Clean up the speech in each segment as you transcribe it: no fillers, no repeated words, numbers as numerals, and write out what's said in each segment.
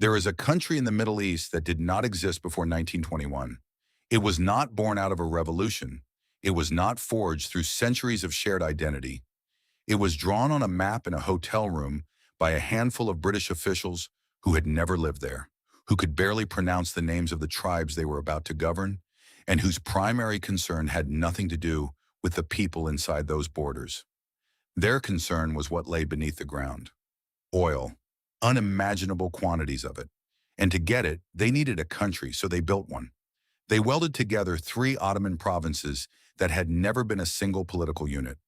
There is a country in the Middle East that did not exist before 1921. It was not born out of a revolution. It was not forged through centuries of shared identity. It was drawn on a map in a hotel room by a handful of British officials who had never lived there, who could barely pronounce the names of the tribes they were about to govern, and whose primary concern had nothing to do with the people inside those borders. Their concern was what lay beneath the ground: oil, unimaginable quantities of it. And to get it, they needed a country, so they built one. They welded together three Ottoman provinces that had never been a single political unit.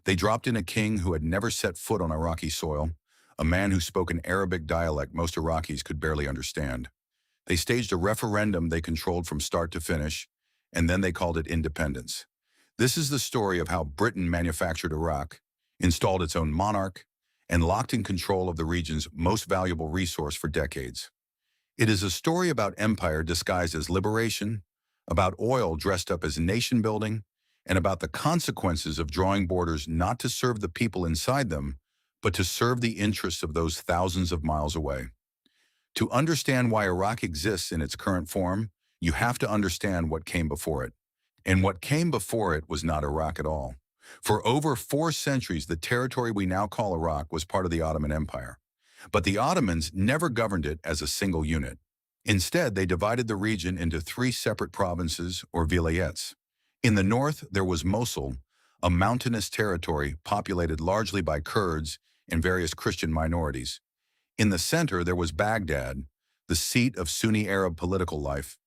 They dropped in a king who had never set foot on Iraqi soil, a man who spoke an Arabic dialect most Iraqis could barely understand. They staged a referendum they controlled from start to finish, and then they called it independence. This is the story of how Britain manufactured Iraq, installed its own monarch, and locked in control of the region's most valuable resource for decades. It is a story about empire disguised as liberation, about oil dressed up as nation building, and about the consequences of drawing borders not to serve the people inside them, but to serve the interests of those thousands of miles away. To understand why Iraq exists in its current form, you have to understand what came before it. And what came before it was not Iraq at all. For over 4 centuries, the territory we now call Iraq was part of the Ottoman Empire. But the Ottomans never governed it as a single unit. Instead, they divided the region into 3 separate provinces, or vilayets. In the north, there was Mosul, a mountainous territory populated largely by Kurds and various Christian minorities. In the center, there was Baghdad, the seat of Sunni Arab political life.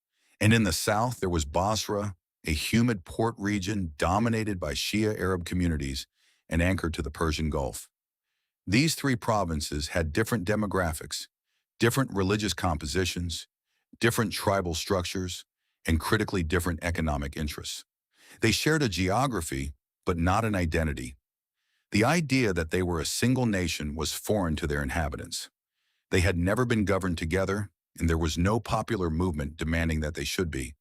And in the south, there was Basra, a humid port region dominated by Shia Arab communities and anchored to the Persian Gulf. These 3 provinces had different demographics, different religious compositions, different tribal structures, and critically different economic interests. They shared a geography, but not an identity. The idea that they were a single nation was foreign to their inhabitants. They had never been governed together, and there was no popular movement demanding that they should be.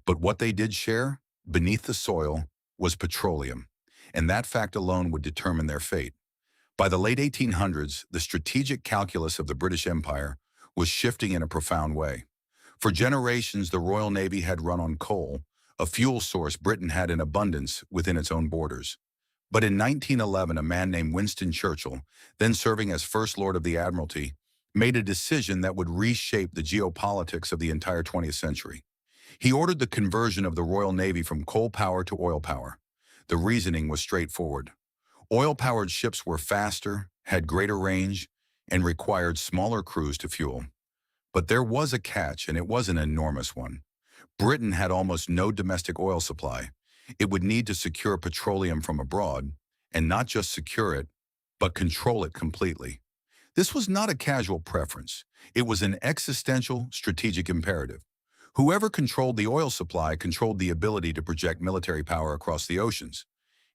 But what they did share, beneath the soil, was petroleum, and that fact alone would determine their fate. By the late 1800s, the strategic calculus of the British Empire was shifting in a profound way. For generations, the Royal Navy had run on coal, a fuel source Britain had in abundance within its own borders. But in 1911, a man named Winston Churchill, then serving as First Lord of the Admiralty, made a decision that would reshape the geopolitics of the entire 20th century. He ordered the conversion of the Royal Navy from coal power to oil power. The reasoning was straightforward. Oil-powered ships were faster, had greater range, and required smaller crews to fuel. But there was a catch, and it was an enormous one. Britain had almost no domestic oil supply. It would need to secure petroleum from abroad, and not just secure it, but control it completely. This was not a casual preference. It was an existential, strategic imperative. Whoever controlled the oil supply controlled the ability to project military power across the oceans.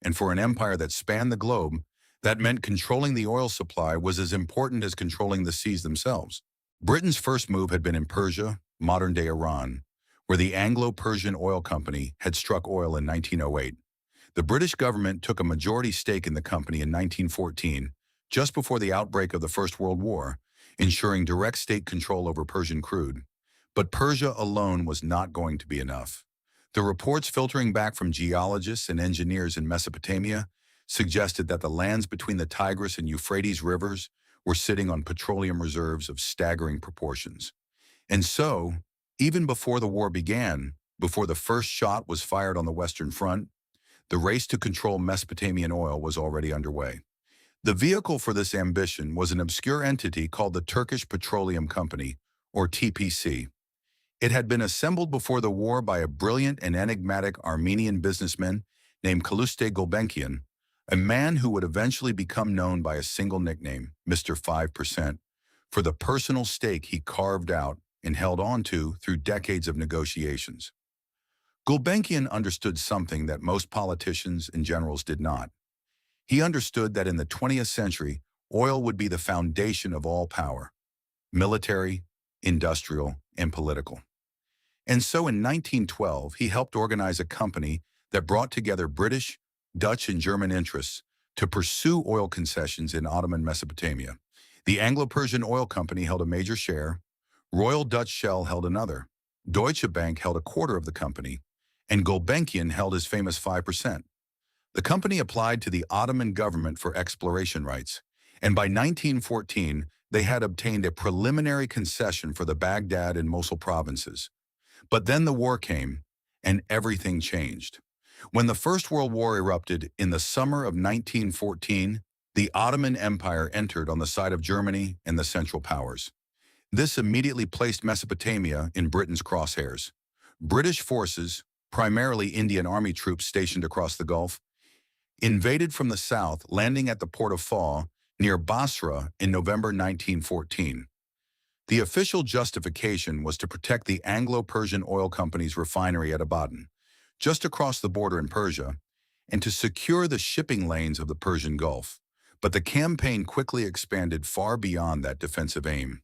And for an empire that spanned the globe, that meant controlling the oil supply was as important as controlling the seas themselves. Britain's first move had been in Persia, modern-day Iran, where the Anglo-Persian Oil Company had struck oil in 1908. The British government took a majority stake in the company in 1914, just before the outbreak of the First World War, ensuring direct state control over Persian crude. But Persia alone was not going to be enough. The reports filtering back from geologists and engineers in Mesopotamia suggested that the lands between the Tigris and Euphrates rivers were sitting on petroleum reserves of staggering proportions. And so, even before the war began, before the first shot was fired on the Western Front, the race to control Mesopotamian oil was already underway. The vehicle for this ambition was an obscure entity called the Turkish Petroleum Company, or TPC. It had been assembled before the war by a brilliant and enigmatic Armenian businessman named Kaluste Gulbenkian, a man who would eventually become known by a single nickname, Mr. 5%, for the personal stake he carved out and held on to through decades of negotiations. Gulbenkian understood something that most politicians and generals did not. He understood that in the 20th century, oil would be the foundation of all power: military, industrial, and political. And so in 1912, he helped organize a company that brought together British, Dutch, and German interests to pursue oil concessions in Ottoman Mesopotamia. The Anglo-Persian Oil Company held a major share, Royal Dutch Shell held another. Deutsche Bank held a quarter of the company, and Gulbenkian held his famous 5%. The company applied to the Ottoman government for exploration rights, and by 1914, they had obtained a preliminary concession for the Baghdad and Mosul provinces. But then the war came, and everything changed. When the First World War erupted in the summer of 1914, the Ottoman Empire entered on the side of Germany and the Central Powers. This immediately placed Mesopotamia in Britain's crosshairs. British forces, primarily Indian Army troops stationed across the Gulf, invaded from the south, landing at the port of Fa near Basra in November 1914. The official justification was to protect the Anglo-Persian Oil Company's refinery at Abadan, just across the border in Persia, and to secure the shipping lanes of the Persian Gulf. But the campaign quickly expanded far beyond that defensive aim.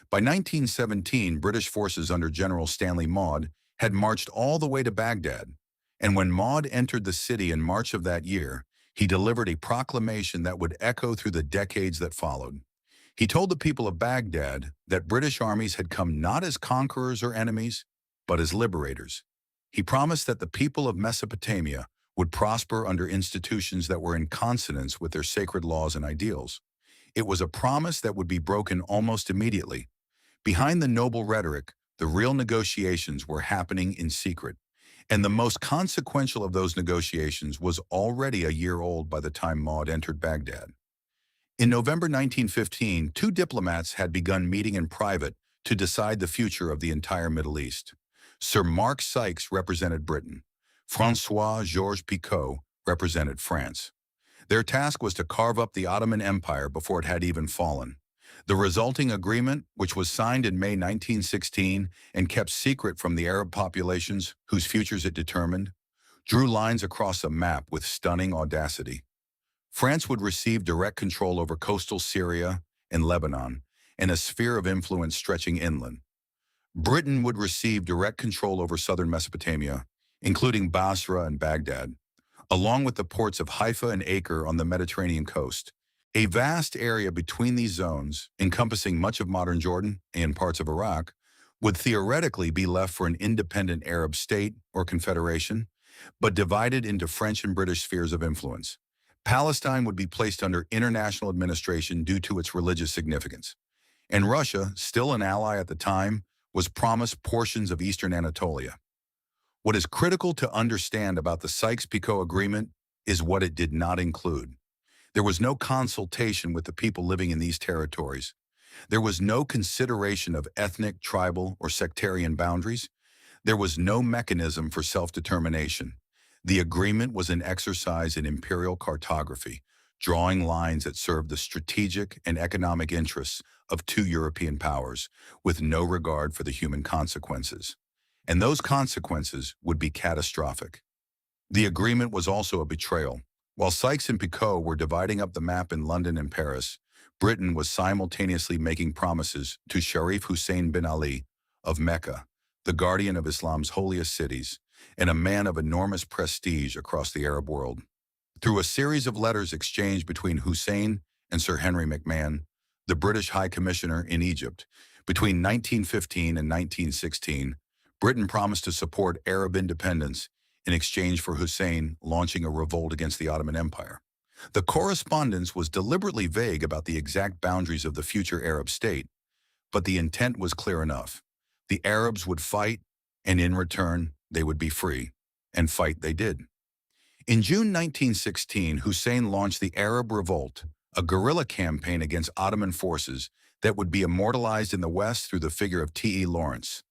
By 1917, British forces under General Stanley Maude had marched all the way to Baghdad, and when Maude entered the city in March of that year, he delivered a proclamation that would echo through the decades that followed. He told the people of Baghdad that British armies had come not as conquerors or enemies, but as liberators. He promised that the people of Mesopotamia would prosper under institutions that were in consonance with their sacred laws and ideals. It was a promise that would be broken almost immediately. Behind the noble rhetoric, the real negotiations were happening in secret, and the most consequential of those negotiations was already a year old by the time Maude entered Baghdad. In November 1915, two diplomats had begun meeting in private to decide the future of the entire Middle East. Sir Mark Sykes represented Britain. François-Georges Picot represented France. Their task was to carve up the Ottoman Empire before it had even fallen. The resulting agreement, which was signed in May 1916 and kept secret from the Arab populations whose futures it determined, drew lines across a map with stunning audacity. France would receive direct control over coastal Syria and Lebanon, and a sphere of influence stretching inland. Britain would receive direct control over southern Mesopotamia, including Basra and Baghdad, along with the ports of Haifa and Acre on the Mediterranean coast. A vast area between these zones, encompassing much of modern Jordan and parts of Iraq, would theoretically be left for an independent Arab state or confederation, but divided into French and British spheres of influence. Palestine would be placed under international administration due to its religious significance, and Russia, still an ally at the time, was promised portions of eastern Anatolia. What is critical to understand about the Sykes-Picot Agreement is what it did not include. There was no consultation with the people living in these territories. There was no consideration of ethnic, tribal, or sectarian boundaries. There was no mechanism for self-determination. The agreement was an exercise in imperial cartography, drawing lines that served the strategic and economic interests of two European powers, with no regard for the human consequences. And those consequences would be catastrophic. The agreement was also a betrayal. While Sykes and Picot were dividing up the map in London and Paris, Britain was simultaneously making promises to Sharif Hussein bin Ali of Mecca, the guardian of Islam's holiest cities, and a man of enormous prestige across the Arab world. Through a series of letters exchanged between Hussein and Sir Henry McMahon, the British High Commissioner in Egypt, between 1915 and 1916, Britain promised to support Arab independence in exchange for Hussein launching a revolt against the Ottoman Empire. The correspondence was deliberately vague about the exact boundaries of the future Arab state, but the intent was clear enough. The Arabs would fight, and in return, they would be free, and fight they did. In June 1916, Hussein launched the Arab Revolt, a guerrilla campaign against Ottoman forces that would be immortalized in the West through the figure of T.E. Lawrence,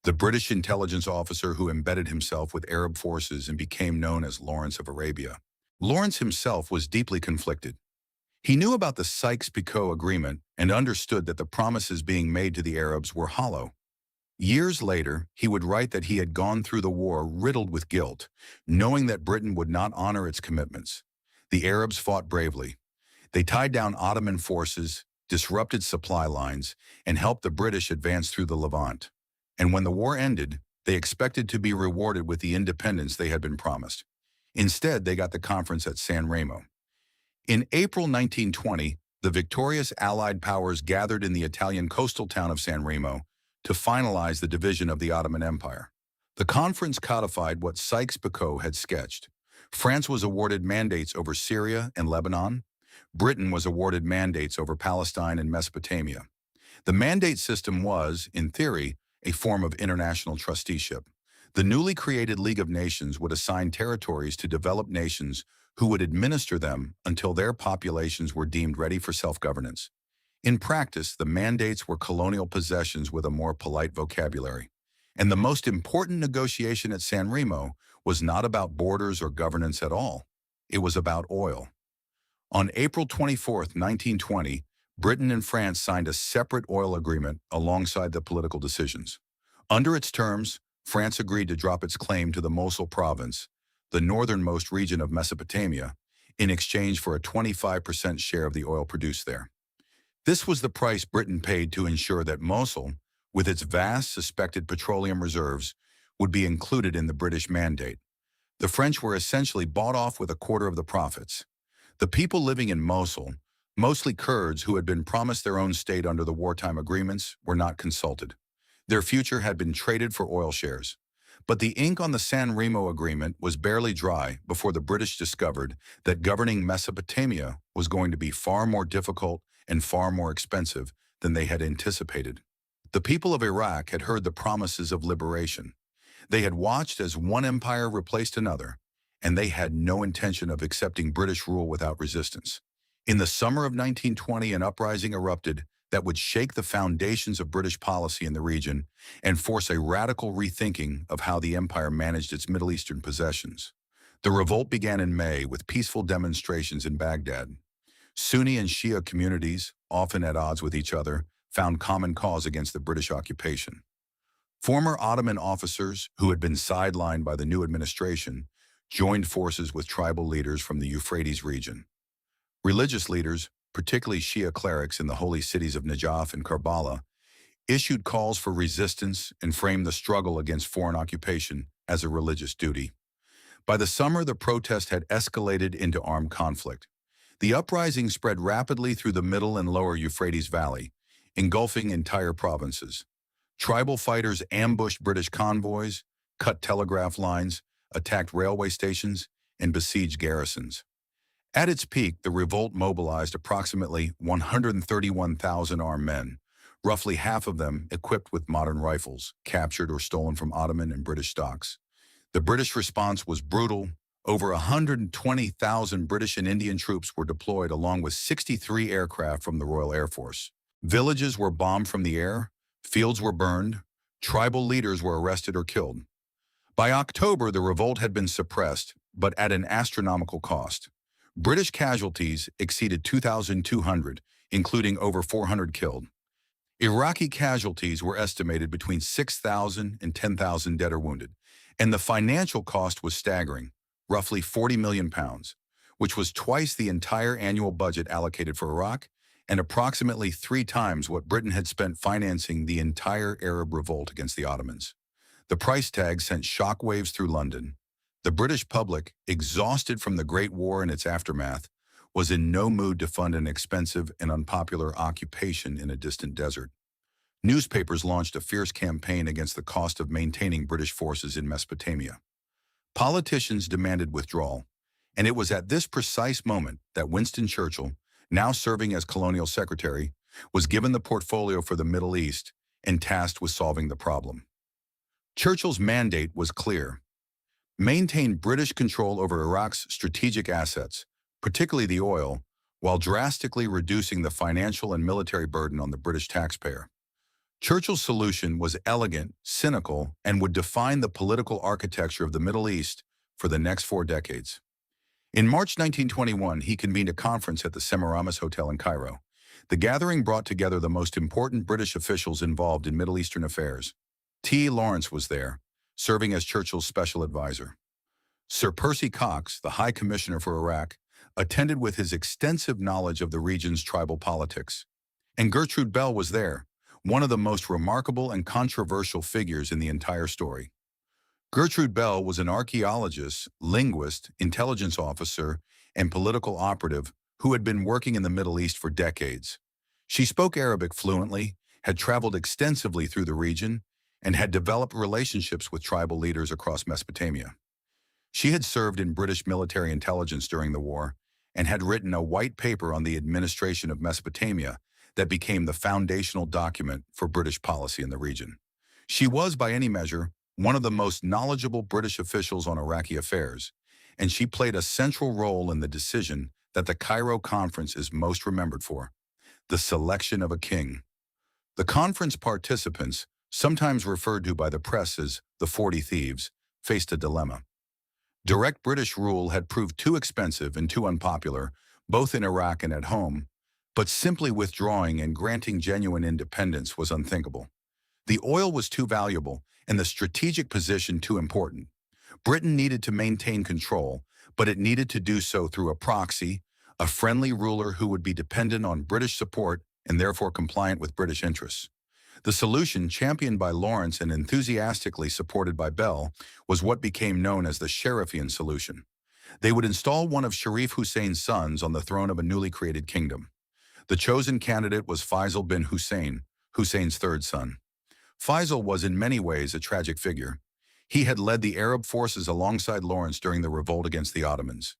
the British intelligence officer who embedded himself with Arab forces and became known as Lawrence of Arabia. Lawrence himself was deeply conflicted. He knew about the Sykes-Picot Agreement and understood that the promises being made to the Arabs were hollow. Years later, he would write that he had gone through the war riddled with guilt, knowing that Britain would not honor its commitments. The Arabs fought bravely. They tied down Ottoman forces, disrupted supply lines, and helped the British advance through the Levant. And when the war ended, they expected to be rewarded with the independence they had been promised. Instead, they got the conference at San Remo. In April 1920, the victorious Allied powers gathered in the Italian coastal town of San Remo to finalize the division of the Ottoman Empire. The conference codified what Sykes-Picot had sketched. France was awarded mandates over Syria and Lebanon. Britain was awarded mandates over Palestine and Mesopotamia. The mandate system was, in theory, a form of international trusteeship. The newly created League of Nations would assign territories to developed nations who would administer them until their populations were deemed ready for self-governance. In practice, the mandates were colonial possessions with a more polite vocabulary. And the most important negotiation at San Remo was not about borders or governance at all. It was about oil. On April 24, 1920, Britain and France signed a separate oil agreement alongside the political decisions. Under its terms, France agreed to drop its claim to the Mosul province, the northernmost region of Mesopotamia, in exchange for a 25% share of the oil produced there. This was the price Britain paid to ensure that Mosul, with its vast suspected petroleum reserves, would be included in the British mandate. The French were essentially bought off with a quarter of the profits. The people living in Mosul, mostly Kurds who had been promised their own state under the wartime agreements, were not consulted. Their future had been traded for oil shares. But the ink on the San Remo agreement was barely dry before the British discovered that governing Mesopotamia was going to be far more difficult and far more expensive than they had anticipated. The people of Iraq had heard the promises of liberation. They had watched as one empire replaced another, and they had no intention of accepting British rule without resistance. In the summer of 1920, an uprising erupted that would shake the foundations of British policy in the region and force a radical rethinking of how the empire managed its Middle Eastern possessions. The revolt began in May with peaceful demonstrations in Baghdad. Sunni and Shia communities, often at odds with each other, found common cause against the British occupation. Former Ottoman officers who had been sidelined by the new administration joined forces with tribal leaders from the Euphrates region. Religious leaders, particularly Shia clerics in the holy cities of Najaf and Karbala, issued calls for resistance and framed the struggle against foreign occupation as a religious duty. By the summer, the protest had escalated into armed conflict. The uprising spread rapidly through the middle and lower Euphrates Valley, engulfing entire provinces. Tribal fighters ambushed British convoys, cut telegraph lines, attacked railway stations, and besieged garrisons. At its peak, the revolt mobilized approximately 131,000 armed men, roughly half of them equipped with modern rifles, captured or stolen from Ottoman and British stocks. The British response was brutal. Over 120,000 British and Indian troops were deployed along with 63 aircraft from the Royal Air Force. Villages were bombed from the air, fields were burned, tribal leaders were arrested or killed. By October, the revolt had been suppressed, but at an astronomical cost. British casualties exceeded 2,200, including over 400 killed. Iraqi casualties were estimated between 6,000 and 10,000 dead or wounded, and the financial cost was staggering, roughly £40 million, which was twice the entire annual budget allocated for Iraq and approximately 3 times what Britain had spent financing the entire Arab revolt against the Ottomans. The price tag sent shockwaves through London. The British public, exhausted from the Great War and its aftermath, was in no mood to fund an expensive and unpopular occupation in a distant desert. Newspapers launched a fierce campaign against the cost of maintaining British forces in Mesopotamia. Politicians demanded withdrawal, and it was at this precise moment that Winston Churchill, now serving as colonial secretary, was given the portfolio for the Middle East and tasked with solving the problem. Churchill's mandate was clear: maintain British control over Iraq's strategic assets, particularly the oil, while drastically reducing the financial and military burden on the British taxpayer. Churchill's solution was elegant, cynical, and would define the political architecture of the Middle East for the next 4 decades. In March 1921, he convened a conference at the Semiramis Hotel in Cairo. The gathering brought together the most important British officials involved in Middle Eastern affairs. T. Lawrence was there, serving as Churchill's special advisor. Sir Percy Cox, the High Commissioner for Iraq, attended with his extensive knowledge of the region's tribal politics. And Gertrude Bell was there, one of the most remarkable and controversial figures in the entire story. Gertrude Bell was an archaeologist, linguist, intelligence officer, and political operative who had been working in the Middle East for decades. She spoke Arabic fluently had traveled extensively through the region and had developed relationships with tribal leaders across Mesopotamia. She had served in British military intelligence during the war and had written a white paper on the administration of Mesopotamia that became the foundational document for British policy in the region. She was, by any measure, one of the most knowledgeable British officials on Iraqi affairs, and she played a central role in the decision that the Cairo Conference is most remembered for: the selection of a king. The conference participants, sometimes referred to by the press as the 40 Thieves, faced a dilemma. Direct British rule had proved too expensive and too unpopular, both in Iraq and at home, but simply withdrawing and granting genuine independence was unthinkable. The oil was too valuable and the strategic position too important. Britain needed to maintain control, but it needed to do so through a proxy, a friendly ruler who would be dependent on British support and therefore compliant with British interests. The solution, championed by Lawrence and enthusiastically supported by Bell, was what became known as the Sharifian solution. They would install one of Sharif Hussein's sons on the throne of a newly created kingdom. The chosen candidate was Faisal bin Hussein, Hussein's third son. Faisal was in many ways a tragic figure. He had led the Arab forces alongside Lawrence during the revolt against the Ottomans.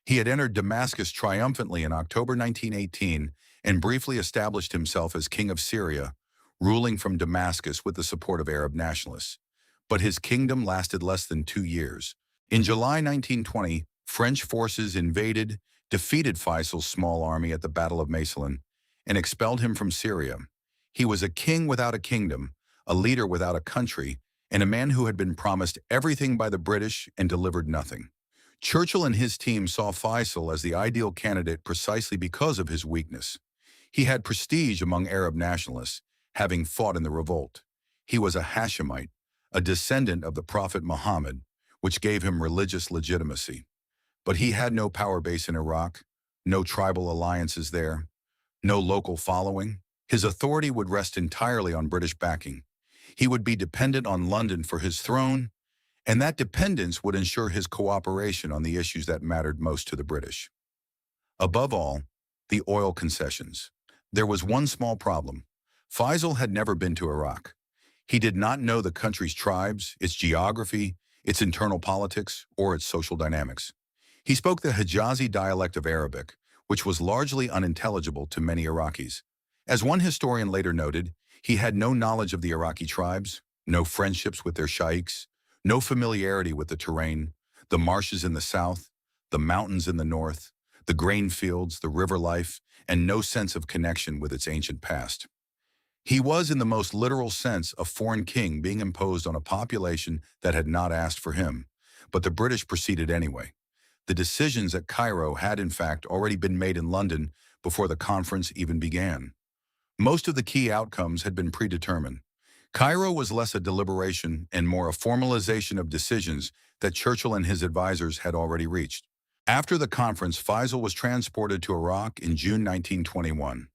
He had entered Damascus triumphantly in October 1918 and briefly established himself as king of Syria, ruling from Damascus with the support of Arab nationalists. But his kingdom lasted less than 2 years. In July 1920, French forces invaded, defeated Faisal's small army at the Battle of Massillon, and expelled him from Syria. He was a king without a kingdom, a leader without a country, and a man who had been promised everything by the British and delivered nothing. Churchill and his team saw Faisal as the ideal candidate precisely because of his weakness. He had prestige among Arab nationalists, having fought in the revolt. He was a Hashemite, a descendant of the Prophet Muhammad, which gave him religious legitimacy. But he had no power base in Iraq, no tribal alliances there, no local following. His authority would rest entirely on British backing. He would be dependent on London for his throne, and that dependence would ensure his cooperation on the issues that mattered most to the British. Above all, the oil concessions. There was one small problem. Faisal had never been to Iraq. He did not know the country's tribes, its geography, its internal politics, or its social dynamics. He spoke the Hijazi dialect of Arabic, which was largely unintelligible to many Iraqis. As one historian later noted, he had no knowledge of the Iraqi tribes, no friendships with their sheikhs, no familiarity with the terrain, the marshes in the south, the mountains in the north, the grain fields, the river life, and no sense of connection with its ancient past. He was, in the most literal sense, a foreign king being imposed on a population that had not asked for him, but the British proceeded anyway. The decisions at Cairo had, in fact, already been made in London before the conference even began. Most of the key outcomes had been predetermined. Cairo was less a deliberation and more a formalization of decisions that Churchill and his advisors had already reached. After the conference, Faisal was transported to Iraq in June 1921.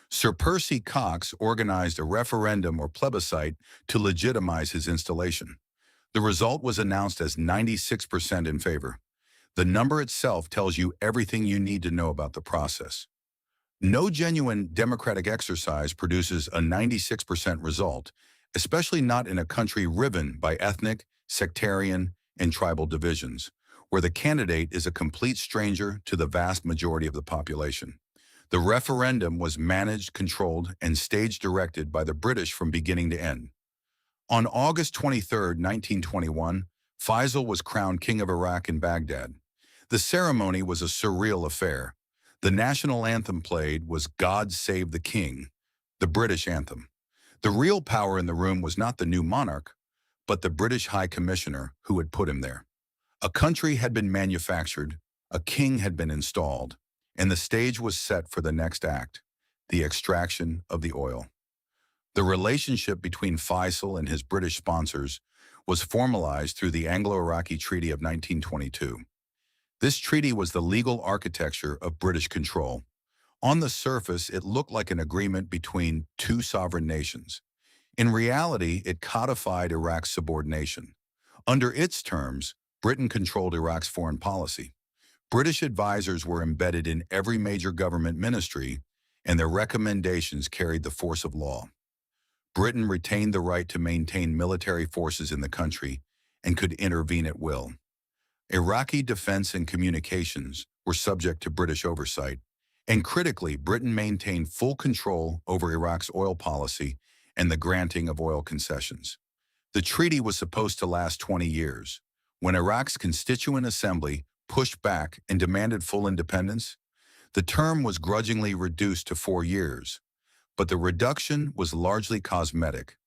Sir Percy Cox organized a referendum or plebiscite to legitimize his installation. The result was announced as 96% in favor. The number itself tells you everything you need to know about the process. No genuine democratic exercise produces a 96% result, especially not in a country riven by ethnic, sectarian, and tribal divisions, where the candidate is a complete stranger to the vast majority of the population. The referendum was managed, controlled, and stage-directed by the British from beginning to end. On August 23, 1921, Faisal was crowned King of Iraq in Baghdad. The ceremony was a surreal affair. The national anthem played was "God Save the King," the British anthem. The real power in the room was not the new monarch, but the British High Commissioner who had put him there. A country had been manufactured, a king had been installed, and the stage was set for the next act, the extraction of the oil. The relationship between Faisal and his British sponsors was formalized through the Anglo-Iraqi Treaty of 1922. This treaty was the legal architecture of British control. On the surface, it looked like an agreement between two sovereign nations. In reality, it codified Iraq's subordination. Under its terms, Britain controlled Iraq's foreign policy. British advisors were embedded in every major government ministry, and their recommendations carried the force of law. Britain retained the right to maintain military forces in the country and could intervene at will. Iraqi defense and communications were subject to British oversight, and critically, Britain maintained full control over Iraq's oil policy and the granting of oil concessions. The treaty was supposed to last 20 years. When Iraq's Constituent Assembly pushed back and demanded full independence, the term was grudgingly reduced to 4 years, but the reduction was largely cosmetic.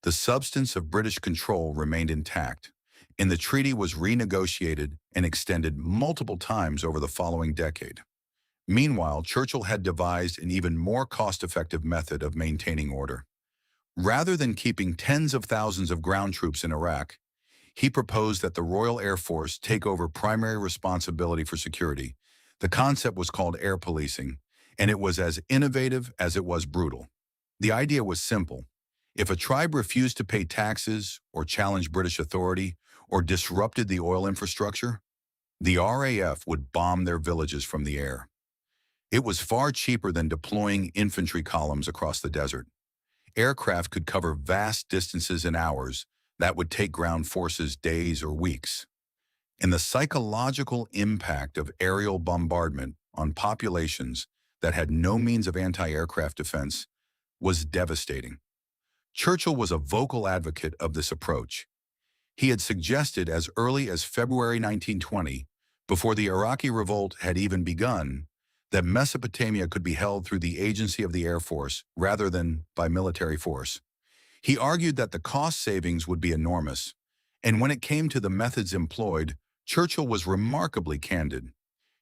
The substance of British control remained intact, and the treaty was renegotiated and extended multiple times over the following decade. Meanwhile, Churchill had devised an even more cost-effective method of maintaining order. Rather than keeping tens of thousands of ground troops in Iraq, he proposed that the Royal Air Force take over primary responsibility for security. The concept was called air policing, and it was as innovative as it was brutal. The idea was simple. If a tribe refused to pay taxes or challenged British authority or disrupted the oil infrastructure, the RAF would bomb their villages from the air. It was far cheaper than deploying infantry columns across the desert. Aircraft could cover vast distances in hours that would take ground forces days or weeks. And the psychological impact of aerial bombardment on populations that had no means of anti-aircraft defense was devastating. Churchill was a vocal advocate of this approach. He had suggested as early as February 1920, before the Iraqi revolt had even begun, that Mesopotamia could be held through the agency of the Air Force rather than by military force. He argued that the cost savings would be enormous, and when it came to the methods employed, Churchill was remarkably candid.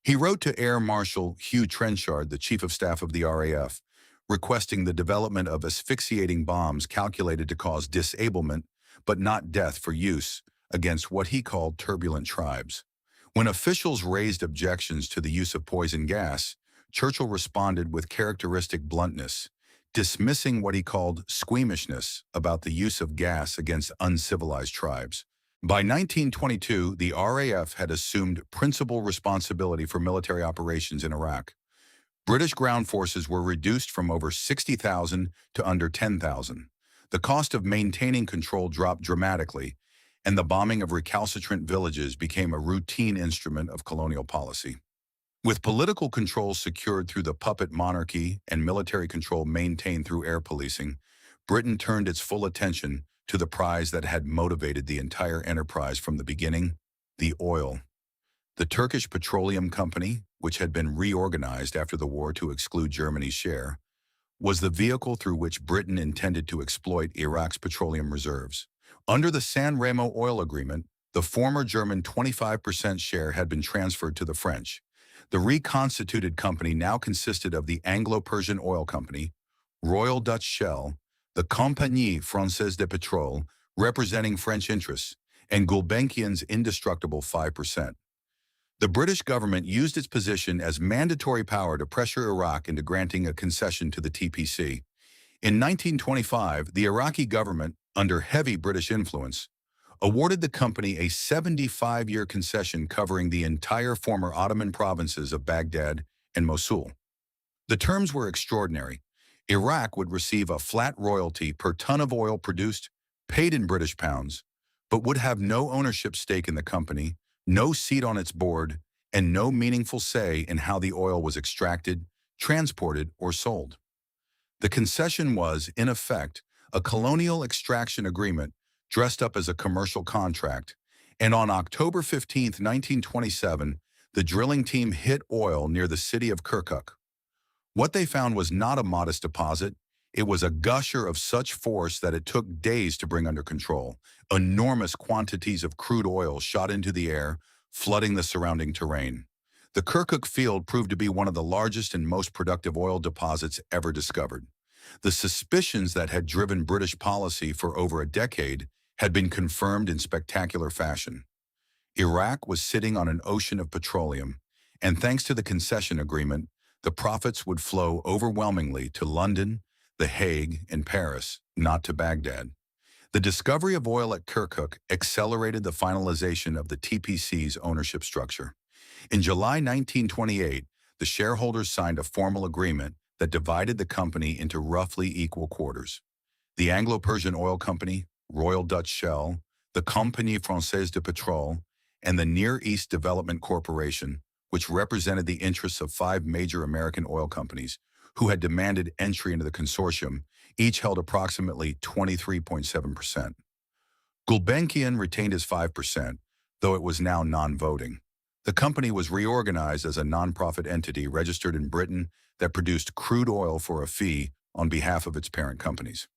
He wrote to Air Marshal Hugh Trenchard, the Chief of Staff of the RAF, requesting the development of asphyxiating bombs calculated to cause disablement, but not death, for use against what he called turbulent tribes. When officials raised objections to the use of poison gas, Churchill responded with characteristic bluntness, dismissing what he called squeamishness about the use of gas against uncivilized tribes. By 1922, the RAF had assumed principal responsibility for military operations in Iraq. British ground forces were reduced from over 60,000 to under 10,000. The cost of maintaining control dropped dramatically, and the bombing of recalcitrant villages became a routine instrument of colonial policy. With political control secured through the puppet monarchy and military control maintained through air policing, Britain turned its full attention to the prize that had motivated the entire enterprise from the beginning: the oil. The Turkish Petroleum Company, which had been reorganized after the war to exclude Germany's share, was the vehicle through which Britain intended to exploit Iraq's petroleum reserves. Under the San Remo oil agreement, the former German 25% share had been transferred to the French. The reconstituted company now consisted of the Anglo-Persian Oil Company, Royal Dutch Shell, the Compagnie Française de Pétrole, representing French interests, and Gulbenkian's indestructible 5%. The British government used its position as mandatory power to pressure Iraq into granting a concession to the TPC. In 1925, the Iraqi government, under heavy British influence, awarded the company a 75-year concession covering the entire former Ottoman provinces of Baghdad and Mosul. The terms were extraordinary. Iraq would receive a flat royalty per ton of oil produced, paid in British pounds, but would have no ownership stake in the company, no seat on its board, and no meaningful say in how the oil was extracted, transported, or sold. The concession was, in effect, a colonial extraction agreement dressed up as a commercial contract, and on October 15, 1927, the drilling team hit oil near the city of Kirkuk. What they found was not a modest deposit. It was a gusher of such force that it took days to bring under control. Enormous quantities of crude oil shot into the air, flooding the surrounding terrain. The Kirkuk field proved to be one of the largest and most productive oil deposits ever discovered. The suspicions that had driven British policy for over a decade had been confirmed in spectacular fashion. Iraq was sitting on an ocean of petroleum, and thanks to the concession agreement, the profits would flow overwhelmingly to London, The Hague, and Paris, not to Baghdad. The discovery of oil at Kirkuk accelerated the finalization of the TPC's ownership structure. In July 1928, the shareholders signed a formal agreement that divided the company into roughly equal quarters. the Anglo-Persian Oil Company, Royal Dutch Shell, the Compagnie Française de Pétrole, and the Near East Development Corporation, which represented the interests of five major American oil companies who had demanded entry into the consortium, each held approximately 23.7%. Gulbenkian retained his 5%, though it was now non-voting. The company was reorganized as a non-profit entity registered in Britain that produced crude oil for a fee on behalf of its parent companies.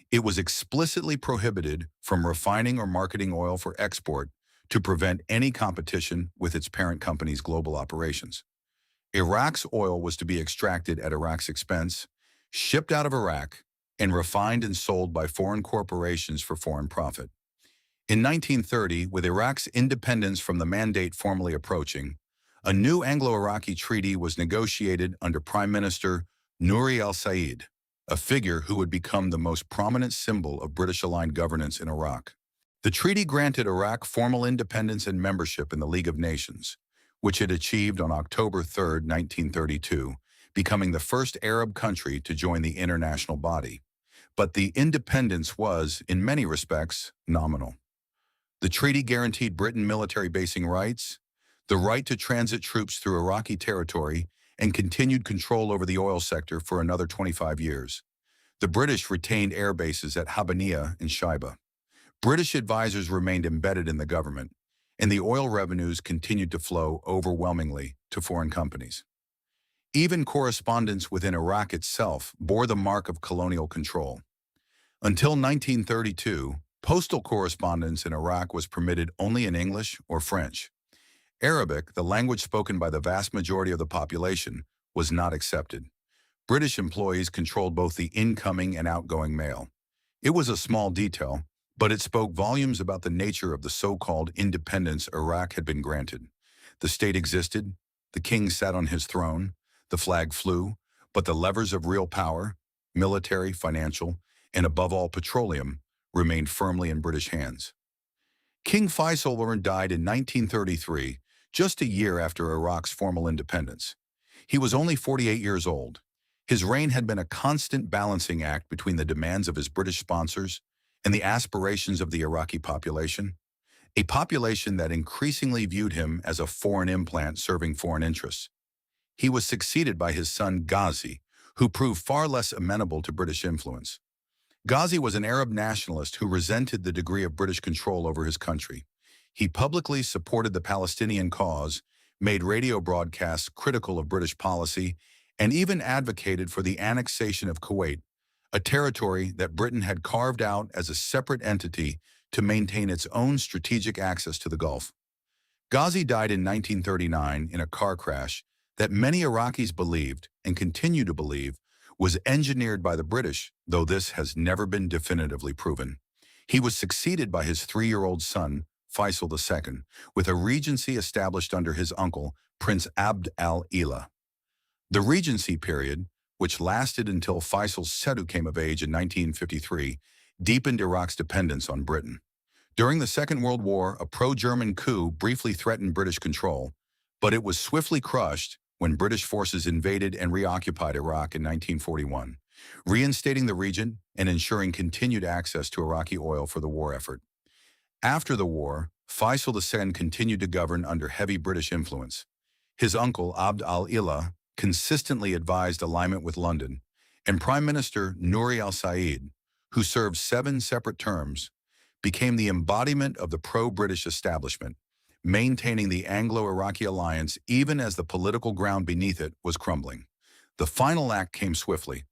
It was explicitly prohibited from refining or marketing oil for export to prevent any competition with its parent company's global operations. Iraq's oil was to be extracted at Iraq's expense, shipped out of Iraq, and refined and sold by foreign corporations for foreign profit. In 1930, with Iraq's independence from the Mandate formally approaching, a new Anglo-Iraqi treaty was negotiated under Prime Minister Nouri al-Said, a figure who would become the most prominent symbol of British-aligned governance in Iraq. The treaty granted Iraq formal independence and membership in the League of Nations, which it achieved on October 3, 1932, becoming the first Arab country to join the international body. But the independence was, in many respects, nominal. The treaty guaranteed Britain military basing rights, the right to transit troops through Iraqi territory, and continued control over the oil sector for another 25 years. The British retained air bases at Habaniya and Shaiba. British advisors remained embedded in the government, and the oil revenues continued to flow overwhelmingly to foreign companies. Even correspondence within Iraq itself bore the mark of colonial control. Until 1932, postal correspondence in Iraq was permitted only in English or French. Arabic, the language spoken by the vast majority of the population, was not accepted. British employees controlled both the incoming and outgoing mail. It was a small detail, but it spoke volumes about the nature of the so-called independence Iraq had been granted. The state existed, the king sat on his throne, the flag flew, but the levers of real power, military, financial, and above all petroleum, remained firmly in British hands. King Faisal I died in 1933, just a year after Iraq's formal independence. He was only 48 years old. His reign had been a constant balancing act between the demands of his British sponsors and the aspirations of the Iraqi population, a population that increasingly viewed him as a foreign implant serving foreign interests. He was succeeded by his son Ghazi, who proved far less amenable to British influence. Ghazi was an Arab nationalist who resented the degree of British control over his country. He publicly supported the Palestinian cause, made radio broadcasts critical of British policy, and even advocated for the annexation of Kuwait, a territory that Britain had carved out as a separate entity to maintain its own strategic access to the Gulf. Ghazi died in 1939 in a car crash that many Iraqis believed, and continue to believe, was engineered by the British, though this has never been definitively proven. He was succeeded by his 3-year-old son, Faisal II, with a regency established under his uncle, Prince Abd al-Ilah. The regency period, which lasted until Faisal's Sedu came of age in 1953, deepened Iraq's dependence on Britain. During the Second World War, a pro-German coup briefly threatened British control, but it was swiftly crushed when British forces invaded and reoccupied Iraq in 1941, reinstating the region and ensuring continued access to Iraqi oil for the war effort. After the war, Faisal II continued to govern under heavy British influence. His uncle, Abd al-Ilah, consistently advised alignment with London, and Prime Minister Nouri al-Said, who served 7 separate terms, became the embodiment of the pro-British establishment, maintaining the Anglo-Iraqi alliance even as the political ground beneath it was crumbling. The final act came swiftly.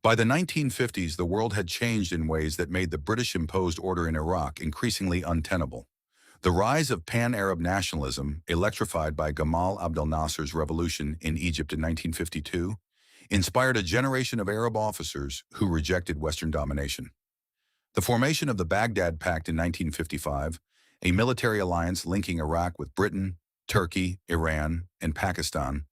By the 1950s, the world had changed in ways that made the British-imposed order in Iraq increasingly untenable. The rise of pan-Arab nationalism, electrified by Gamal Abdel Nasser's revolution in Egypt in 1952, inspired a generation of Arab officers who rejected Western domination. The formation of the Baghdad Pact in 1955, a military alliance linking Iraq with Britain, Turkey, Iran, and Pakistan,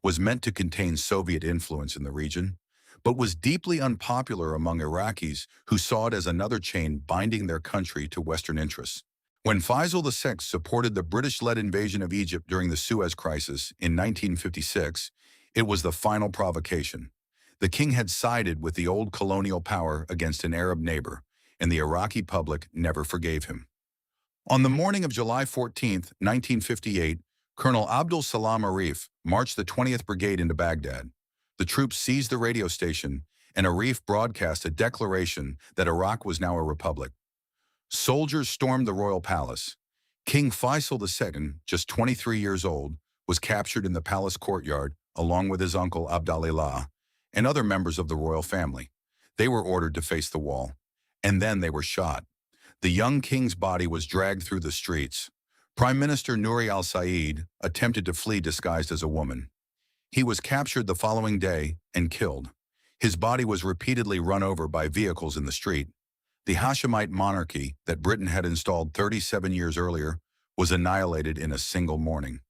was meant to contain Soviet influence in the region, but was deeply unpopular among Iraqis who saw it as another chain binding their country to Western interests. When Faisal VI supported the British-led invasion of Egypt during the Suez Crisis in 1956, it was the final provocation. The king had sided with the old colonial power against an Arab neighbor, and the Iraqi public never forgave him. On the morning of July 14, 1958, Colonel Abdul Salam Arif marched the 20th Brigade into Baghdad. The troops seized the radio station, and Arif broadcast a declaration that Iraq was now a republic. Soldiers stormed the royal palace. King Faisal II, just 23 years old, was captured in the palace courtyard along with his uncle Abdallah and other members of the royal family. They were ordered to face the wall, and then they were shot. The young king's body was dragged through the streets. Prime Minister Nouri al-Said attempted to flee disguised as a woman. He was captured the following day and killed. His body was repeatedly run over by vehicles in the street. The Hashemite monarchy that Britain had installed 37 years earlier was annihilated in a single morning.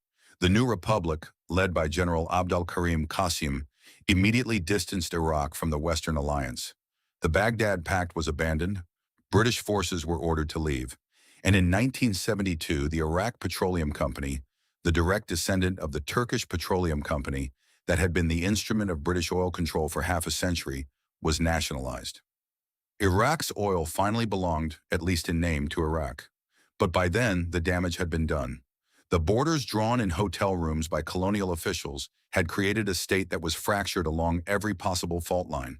The new republic, led by General Abdul Karim Qasim, immediately distanced Iraq from the Western Alliance. The Baghdad Pact was abandoned. British forces were ordered to leave. And in 1972, the Iraq Petroleum Company, the direct descendant of the Turkish Petroleum Company that had been the instrument of British oil control for half a century, was nationalized. Iraq's oil finally belonged, at least in name, to Iraq. But by then, the damage had been done. The borders drawn in hotel rooms by colonial officials had created a state that was fractured along every possible fault line.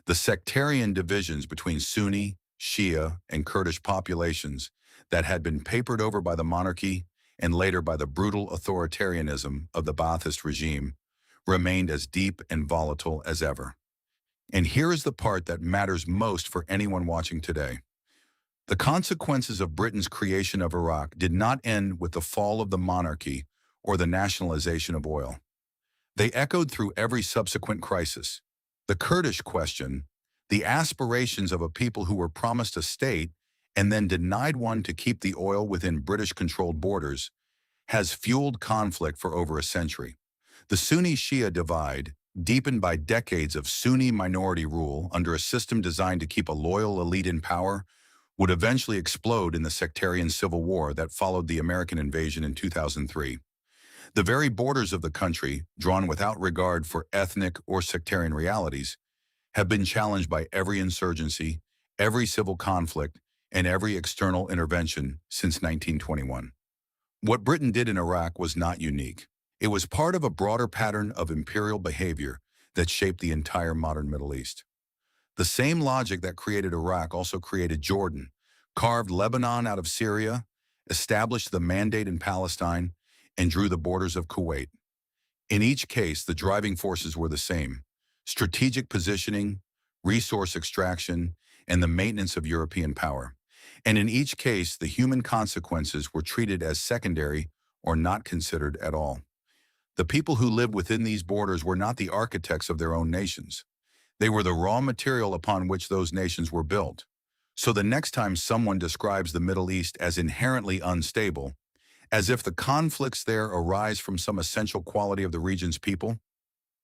The sectarian divisions between Sunni, Shia, and Kurdish populations that had been papered over by the monarchy and later by the brutal authoritarianism of the Ba'athist regime remained as deep and volatile as ever. And here is the part that matters most for anyone watching today. The consequences of Britain's creation of Iraq did not end with the fall of the monarchy or the nationalization of oil. They echoed through every subsequent crisis. The Kurdish question, the aspirations of a people who were promised a state and then denied one to keep the oil within British-controlled borders, has fueled conflict for over a century. The Sunni-Shia divide, deepened by decades of Sunni minority rule under a system designed to keep a loyal elite in power, would eventually explode in the sectarian civil war that followed the American invasion in 2003. The very borders of the country, drawn without regard for ethnic or sectarian realities, have been challenged by every insurgency, every civil conflict, and every external intervention since 1921. What Britain did in Iraq was not unique. It was part of a broader pattern of imperial behavior that shaped the entire modern Middle East. The same logic that created Iraq also created Jordan, carved Lebanon out of Syria, established the Mandate in Palestine, and drew the borders of Kuwait. In each case, the driving forces were the same: strategic positioning, resource extraction, and the maintenance of European power. And in each case, the human consequences were treated as secondary or not considered at all. The people who lived within these borders were not the architects of their own nations. They were the raw material upon which those nations were built. So the next time someone describes the Middle East as inherently unstable, as if the conflicts there arise from some essential quality of the region's people,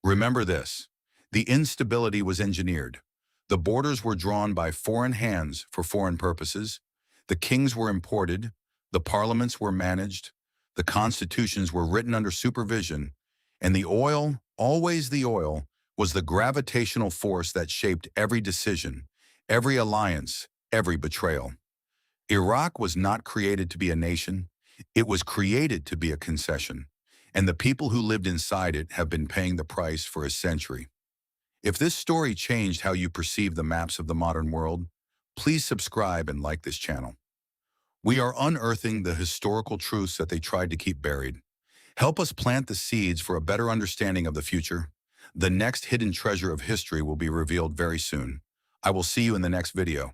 remember this: the instability was engineered. The borders were drawn by foreign hands for foreign purposes. The kings were imported. The parliaments were managed. The constitutions were written under supervision. And the oil, always the oil, was the gravitational force that shaped every decision, every alliance, every betrayal. Iraq was not created to be a nation. It was created to be a concession. And the people who lived inside it have been paying the price for a century. If this story changed how you perceive the maps of the modern world, please subscribe and like this channel. We are unearthing the historical truths that they tried to keep buried. Help us plant the seeds for a better understanding of the future. The next hidden treasure of history will be revealed very soon. I will see you in the next video.